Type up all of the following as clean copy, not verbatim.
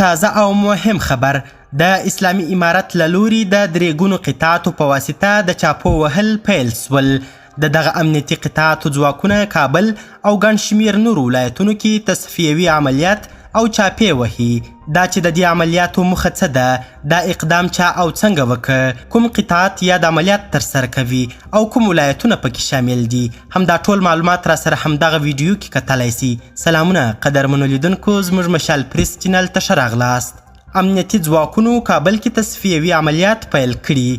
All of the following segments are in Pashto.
تازه او مهم خبر د اسلامي امارت له لوري د درې ګونو قطاعاتو په واسطه د چاپو وهل پیل سول. د دغه امنیتي قطاعاتو ځواکونه کابل او ګڼ شمېر نورو ولایتونو کې تصفیوي عملیات او چاپې وهي. دا چې د دې عملیاتو موخه څه ده، دا اقدام چا او څنګه وکړ، کوم قطاعات یا د عملیات ترسره کوي او کوم ولایتونه پکې شامل دي، همدا ټول معلومات را سره همدغه ویډیو کې کتلی سي. سلامونه قدرمنو لیدونکو، زموږ مشال پریس چینل ته ښه راغلاست. امنیتي ځواکونو کابل کې تصفیوي عملیات پیل کړي.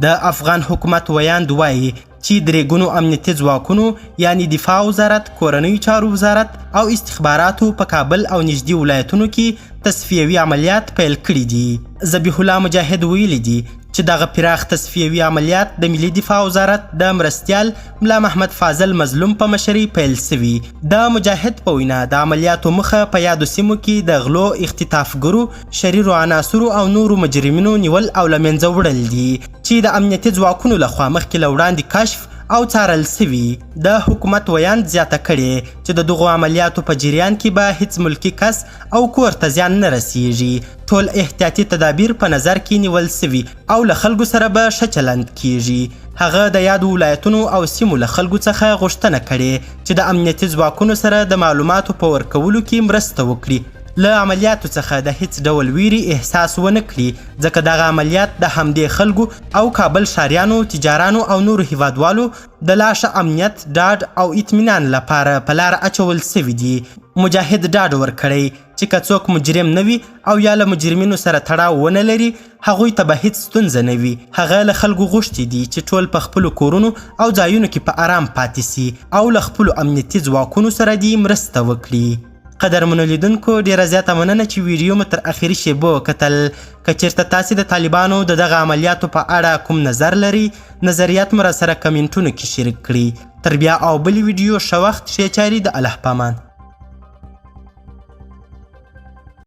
د افغان حکومت ویاند وایي چې درې ګونو امنیتي ځواکونو یعنی دفاع وزارت، کورنیو چارو وزارت او استخباراتو په کابل او نږدې ولایتونو کې تصفیوي عملیات پیل کړي دي. ذبیح الله مجاهد ویلي دي چې دغه پراخ تصفیوي عملیات د ملي دفاع وزارت د مرستیال ملا محمد فاضل مظلوم په مشرۍ پیل سوي. د مجاهد په وینا د عملیاتو مخه په یادو سیمو کې د غلو، اختطافګرو، شریرو عناصرو او نورو مجرمینو نیول او له منځه وړل دي چې د امنیتي ځواکونو لخوا مخکې له وړاندې کشف او څارل سوي. د حکومت ویاند زیاته کړې چې د دغو عملیاتو په جریان کې به هیڅ ملکي کس او کور ته زیان نه رسیږي. ټول احتیاطي تدابیر په نظر کې نیول سوي او له خلکو سره به ښه چلند کیږي. هغه د یادو ولایتونو او سیمو له خلکو څخه غوښتنه کړې چې د امنیتي ځواکونو سره د معلوماتو په ورکولو کې مرسته وکړي، له عملیاتو څخه د هیڅ ډول ویرې احساس ونه کړي، ځکه دغه عملیات د همدې خلکو او کابل ښاریانو، تجارانو او نورو هیوادوالو د لا ښه امنیت، ډاډ او اطمینان لپاره په لاره اچول سوي دي. مجاهد ډاډ ورکړی چې که څوک مجرم نه وي او یا له مجرمینو سره تړاو ونه لري، هغوی ته به هیڅ ستونزه نه وي. هغه له خلکو غوښتي دي چې ټول په خپلو کورونو او ځایونو کې په آرام پاتې سي او له خپلو امنیتي ځواکونو سره دې مرسته وکړي. قدرمنو لیدونکو، ډیره زیاته مننه چې ویډیو مو تر اخري شیبو کتل. که چیرته تاسې د طالبانو د دغه عملیاتو په اړه کوم نظر لري، نظریات مو را سره کمنټونو کې شریک کړي. تر بیا او بلې ویډیو ښه وخت، ښې چارې، د الله پامان.